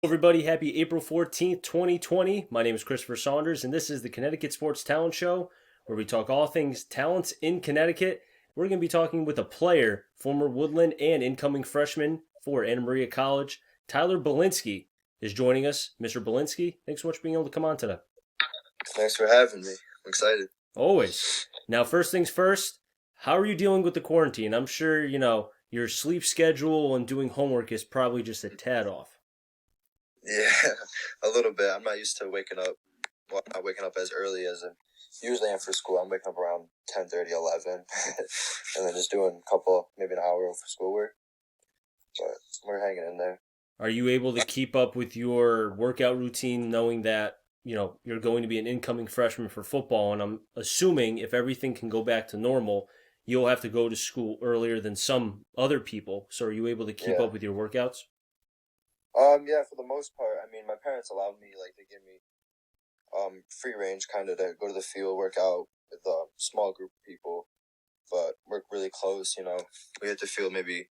Everybody, happy April 14th, 2020. My name is Christopher Saunders, and this is the Connecticut Sports Talent Show, where we talk all things talents in Connecticut. We're going to be talking with a player, former Woodland and incoming freshman for Anna Maria College. Tyler Bulinski is joining us. Mr. Bulinski, thanks so much for being able to come on today. Thanks for having me. I'm excited. Always. Now, first things first, how are you dealing with the quarantine? I'm sure, your sleep schedule and doing homework is probably just a tad off. Yeah, a little bit. I'm not used to waking up. Well, not waking up as early as I usually am for school. I'm waking up around 10:30, 11, and then just doing a couple, maybe an hour for schoolwork. But we're hanging in there. Are you able to keep up with your workout routine knowing that, you're going to be an incoming freshman for football? And I'm assuming if everything can go back to normal, you'll have to go to school earlier than some other people. So are you able to keep Yeah. up with your workouts? Yeah, for the most part. I mean, my parents allowed me, they give me, free range kind of to go to the field, work out with a small group of people, but work really close, We hit the field maybe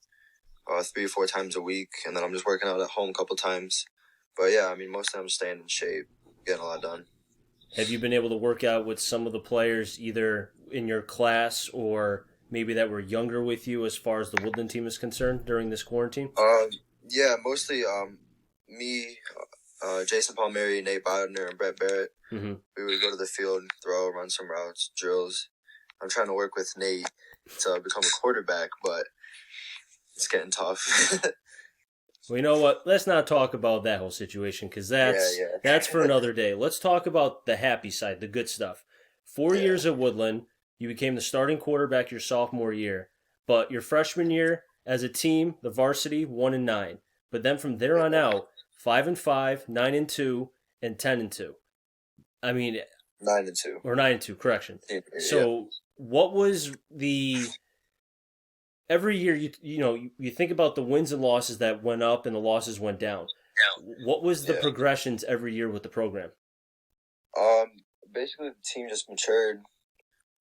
3 or 4 times a week, and then I'm just working out at home a couple times. But yeah, I mean, most of the time I'm staying in shape, getting a lot done. Have you been able to work out with some of the players either in your class or maybe that were younger with you as far as the Woodland team is concerned during this quarantine? Yeah, mostly me, Jason Palmieri, Nate Bodner, and Brett Barrett. Mm-hmm. We would go to the field, throw, run some routes, drills. I'm trying to work with Nate to become a quarterback, but it's getting tough. Well, you know what? Let's not talk about that whole situation because that's Yeah. that's for another day. Let's talk about the happy side, the good stuff. 4 years at Woodland, you became the starting quarterback your sophomore year, but your freshman year as a team, the varsity 1-9. But then from there on out, 5-5, 9-2, and 10-2. I mean, 9-2. or 9-2. Correction. Yeah. So, what was the every year you think about the wins and losses that went up and the losses went down. What was the Yeah. progressions every year with the program? Basically the team just matured.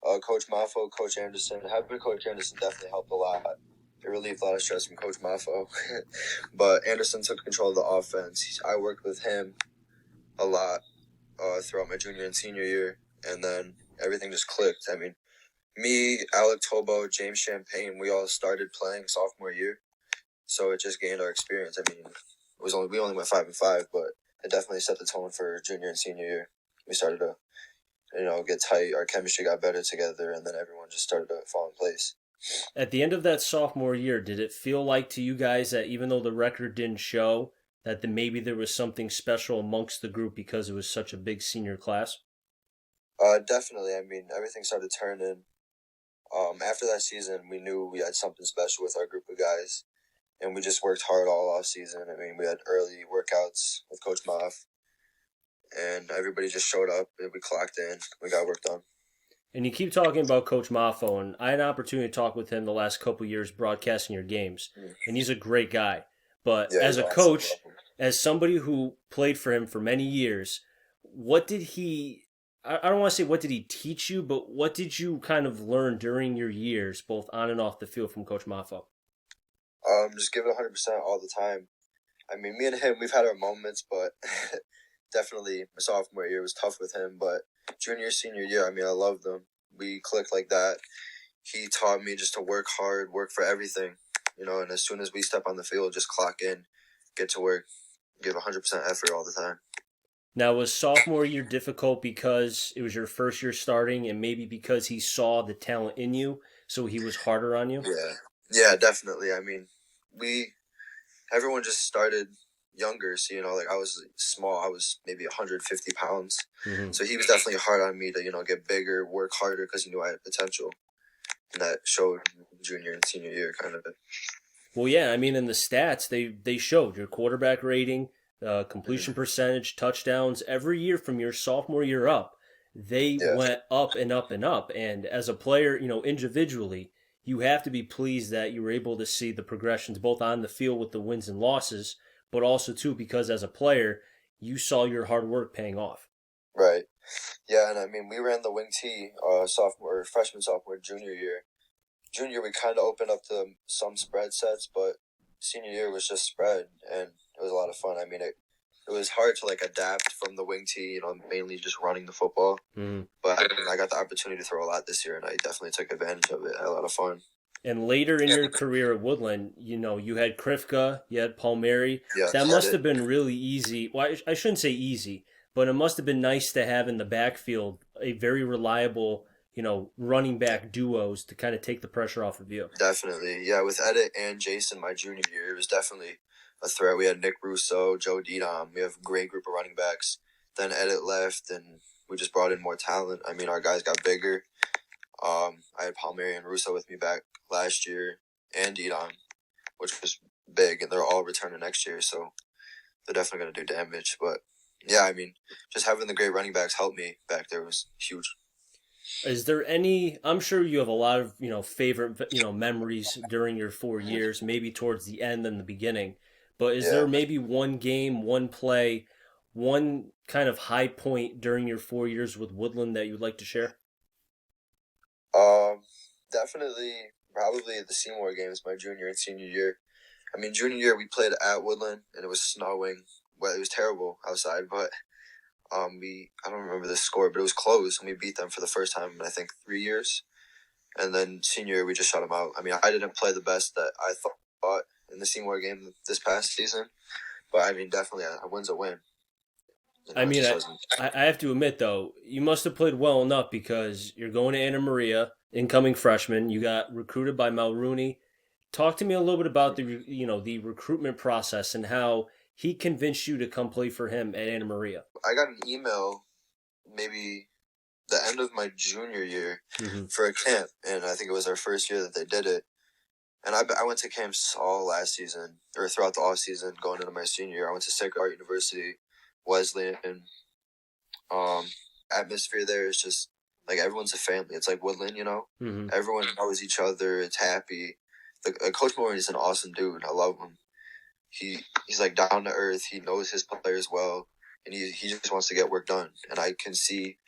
Coach Maffo, Coach Anderson. Having Coach Anderson definitely helped a lot. It relieved a lot of stress from Coach Maffo. But Anderson took control of the offense. I worked with him a lot throughout my junior and senior year, and then everything just clicked. I mean, me, Alec Tobo, James Champagne, we all started playing sophomore year, so it just gained our experience. I mean, we only went 5-5, but it definitely set the tone for junior and senior year. We started to get tight. Our chemistry got better together, and then everyone just started to fall in place. At the end of that sophomore year, did it feel like to you guys that even though the record didn't show that maybe there was something special amongst the group because it was such a big senior class? Definitely. I mean, everything started turning. After that season, we knew we had something special with our group of guys, and we just worked hard all off season. I mean, we had early workouts with Coach Moff, and everybody just showed up, and we clocked in. We got work done. And you keep talking about Coach Maffo, and I had an opportunity to talk with him the last couple years broadcasting your games, and he's a great guy. But Yeah, as a awesome. coach, as somebody who played for him for many years, what did he I don't want to say what did he teach you, but what did you kind of learn during your years, both on and off the field, from Coach Maffo? Just give it 100% all the time. I mean, me and him, we've had our moments, but definitely my sophomore year was tough with him. But junior, senior year, I mean, I loved him. We clicked like that. He taught me just to work hard, work for everything, and as soon as we step on the field, just clock in, get to work, give 100% effort all the time. Now, was sophomore year difficult because it was your first year starting and maybe because he saw the talent in you, so he was harder on you? Yeah, definitely. I mean, everyone just started younger, so, I was small. I was maybe 150 pounds. Mm-hmm. So he was definitely hard on me to, get bigger, work harder because he knew I had potential. And that showed junior and senior year kind of. Well, yeah, I mean, in the stats, they showed your quarterback rating, completion percentage, touchdowns, every year from your sophomore year up, they went up and up and up. And as a player, individually, you have to be pleased that you were able to see the progressions both on the field with the wins and losses, but also, too, because as a player, you saw your hard work paying off. Right. Yeah, and I mean, we ran the wing T freshman, sophomore, junior year. Junior, we kind of opened up to some spread sets, but senior year was just spread, and it was a lot of fun. I mean, it was hard to like adapt from the wing tee, mainly just running the football. Mm. But I got the opportunity to throw a lot this year, and I definitely took advantage of it. I had a lot of fun. And later in your career at Woodland, you had Krifka, you had Palmieri. Yeah, That had must it. have been really easy. Well, I shouldn't say easy, but it must have been nice to have in the backfield a very reliable, running back duos to kind of take the pressure off of you. Definitely. Yeah, with Edit and Jason my junior year, it was definitely a threat. We had Nick Russo, Joe Didam. We have a great group of running backs. Then Edit left, and we just brought in more talent. I mean, our guys got bigger. I had Palmieri and Russo with me back last year, and Didam, which was big, and they're all returning next year, so they're definitely going to do damage. But, yeah, I mean, just having the great running backs helped me back there was huge. Is there any? I'm sure you have a lot of favorite memories during your 4 years, maybe towards the end and the beginning. But is there Yeah. maybe one game, one play, one kind of high point during your 4 years with Woodland that you'd like to share? Um, Definitely, probably the Seymour games my junior and senior year. I mean, junior year we played at Woodland and it was snowing. Well, it was terrible outside, but I don't remember the score, but it was close and we beat them for the first time in I think 3 years. And then senior year we just shut them out. I mean, I didn't play the best that I thought in the Seymour game this past season, but I mean, definitely a win's a win. I It mean, just I, wasn't. I have to admit though, you must have played well enough because you're going to Anna Maria, incoming freshman. You got recruited by Mulrooney. Talk to me a little bit about the recruitment process and how he convinced you to come play for him at Anna Maria. I got an email maybe the end of my junior year Mm-hmm. for a camp, and I think it was our first year that they did it. And I went to camps all last season, or throughout the off season, going into my senior year. I went to Sacred Heart University, Wesleyan. Um, Atmosphere there is just like everyone's a family. It's like Woodland, Mm-hmm. Everyone knows each other. It's happy. Coach Moore is an awesome dude. I love him. He's like down to earth. He knows his players well, and he just wants to get work done. And I can see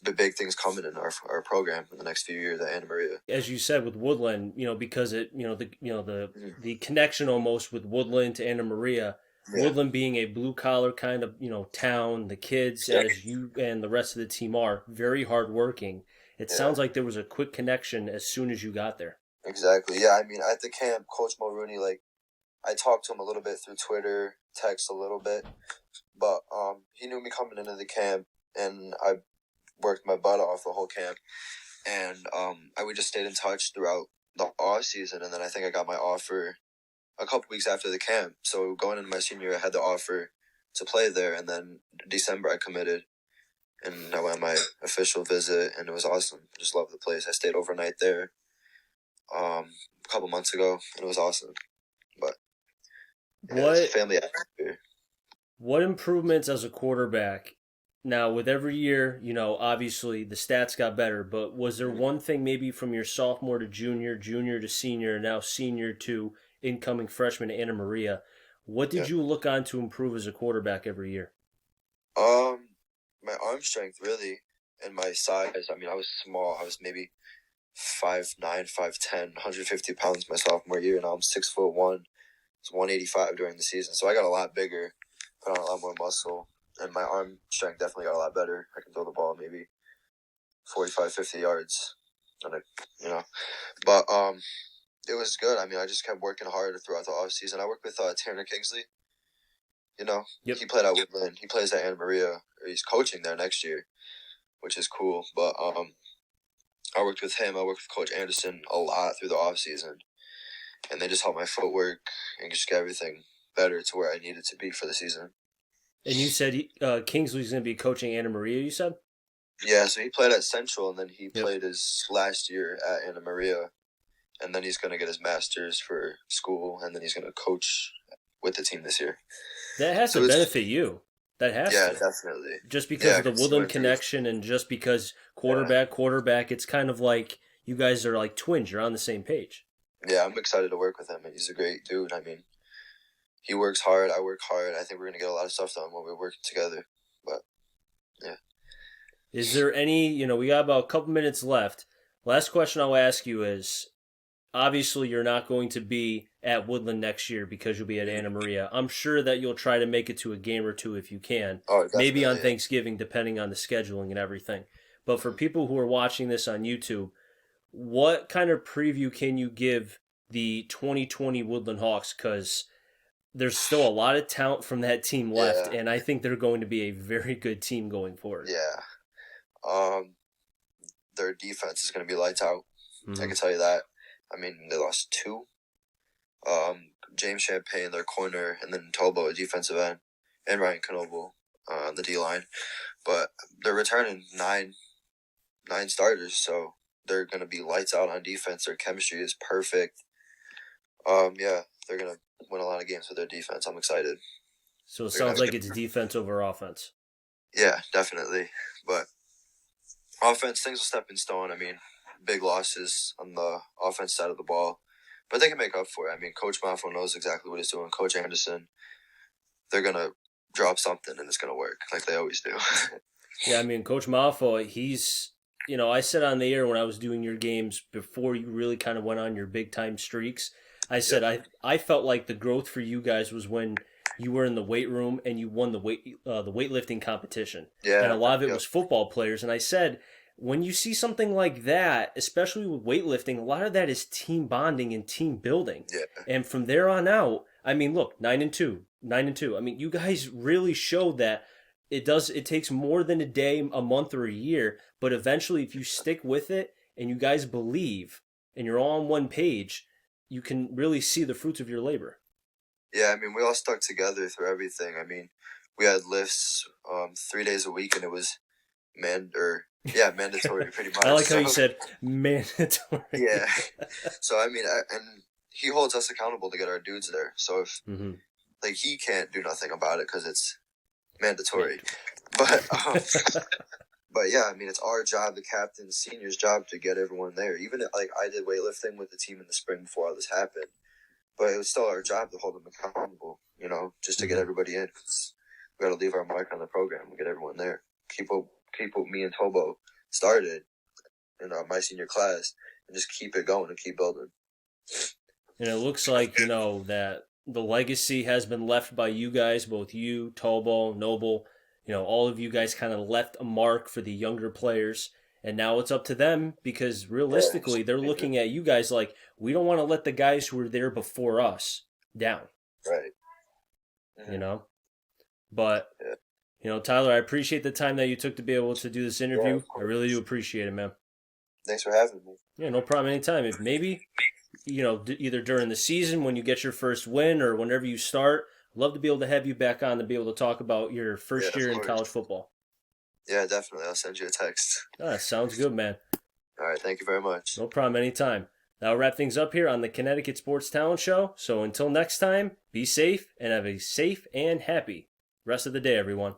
big things coming in our program in the next few years at Anna Maria. As you said with Woodland, because it Mm-hmm. the connection almost with Woodland to Anna Maria, Yeah. Woodland being a blue collar kind of town, the kids Yeah. as you and the rest of the team are very hardworking. It Yeah. sounds like there was a quick connection as soon as you got there. Exactly. Yeah, I mean, at the camp, Coach Mulrooney, I talked to him a little bit through Twitter, text a little bit, but he knew me coming into the camp, and I worked my butt off the whole camp, and we just stayed in touch throughout the off season, and then I think I got my offer a couple weeks after the camp. So going into my senior year, I had the offer to play there, and then December I committed, and I went on my official visit, and it was awesome. Just loved the place. I stayed overnight there a couple months ago, and it was awesome. But yeah, it's a What family atmosphere. what improvements as a quarterback? Now, with every year, obviously the stats got better, but was there one thing maybe from your sophomore to junior, junior to senior, now senior to incoming freshman Anna Maria? What Yeah. did you look on to improve as a quarterback every year? My arm strength really, and my size. I mean, I was small. I was maybe 5'9", 5'10", 150 pounds my sophomore year, and now I'm 6'1". It's 185 during the season, so I got a lot bigger, put on a lot more muscle, and my arm strength definitely got a lot better. I can throw the ball maybe 45, 50 yards, but it was good. I mean, I just kept working hard throughout the off season. I worked with Tanner Kingsley. Yep. He played at Woodland. He plays at Anna Maria, or he's coaching there next year, which is cool. But I worked with him. I worked with Coach Anderson a lot through the off season, and they just helped my footwork and just get everything better to where I needed to be for the season. And you said Kingsley's going to be coaching Anna Maria, you said? Yeah, so he played at Central, and then he Yep. played his last year at Anna Maria, and then he's going to get his master's for school, and then he's going to coach with the team this year. That has So to it's- benefit you. That has Yeah, to. definitely. Just because Yeah, of the it's Woodland my connection and just because quarterback, it's kind of like you guys are like twins. You're on the same page. Yeah, I'm excited to work with him, and he's a great dude. I mean, he works hard. I work hard. I think we're gonna get a lot of stuff done when we're working together. But yeah, Is there any, we got about a couple minutes left. Last question I'll ask you is obviously you're not going to be at Woodland next year because you'll be at Anna Maria. I'm sure that you'll try to make it to a game or two if you can. Oh, Maybe on definitely. Yeah. Thanksgiving, depending on the scheduling and everything. But for people who are watching this on YouTube, what kind of preview can you give the 2020 Woodland Hawks? Because there's still a lot of talent from that team left, Yeah. and I think they're going to be a very good team going forward. Yeah. Their defense is going to be lights out. I Mm-hmm. can tell you that. I mean, they lost two. James Champagne, their corner, and then Tobo, a defensive end, and Ryan Knoble on the D line. But they're returning nine starters, so they're going to be lights out on defense. Their chemistry is perfect. Yeah, they're going to win a lot of games with their defense. I'm excited. So it They're gonna sounds have a like good. it's defense over offense. Yeah, definitely. But offense, things will step in stone. I mean, big losses on the offense side of the ball, but they can make up for it. I mean, Coach Maffo knows exactly what he's doing. Coach Anderson, they're going to drop something and it's going to work like they always do. Yeah, I mean, Coach Malfoy, he's, I said on the air when I was doing your games before you really kind of went on your big time streaks, I said I felt like the growth for you guys was when you were in the weight room and you won the weightlifting competition. And a Yeah, lot of it yep. was football players. And I said, when you see something like that, especially with weightlifting, a lot of that is team bonding and team building. Yeah, And from there on out, I mean, look, 9-2, 9-2. I mean, you guys really showed that it takes more than a day, a month, or a year, but eventually if you stick with it and you guys believe and you're all on one page, you can really see the fruits of your labor. yeah. I mean, we all stuck together through everything. I mean, we had lifts 3 days a week, and it was mandatory pretty much. I like how So, you said mandatory. yeah. So I mean, and he holds us accountable to get our dudes there. So if Mm-hmm. like he can't do nothing about it because it's mandatory. But but yeah, I mean, it's our job, the captain's, senior's job to get everyone there. Even like I did weightlifting with the team in the spring before all this happened, but it was still our job to hold them accountable. Just to get everybody in. 'Cause we got to leave our mark on the program and get everyone there. Keep what me and Tobo started in my senior class, and just keep it going and keep building. And it looks like, that the legacy has been left by you guys, both you, Tobo, Noble. All of you guys kind of left a mark for the younger players. And now it's up to them because realistically, they're looking at you guys like, we don't want to let the guys who were there before us down. Right. Mm-hmm. But, Yeah. Tyler, I appreciate the time that you took to be able to do this interview. Yeah, I really do appreciate it, man. Thanks for having me. Yeah, no problem anytime. If maybe, either during the season when you get your first win or whenever you start, I'd love to be able to have you back on to be able to talk about your first year in college football. Yeah, definitely. I'll send you a text. Sounds good, man. All right. Thank you very much. No problem anytime. That'll wrap things up here on the Connecticut Sports Talent Show. So until next time, be safe and have a safe and happy rest of the day, everyone.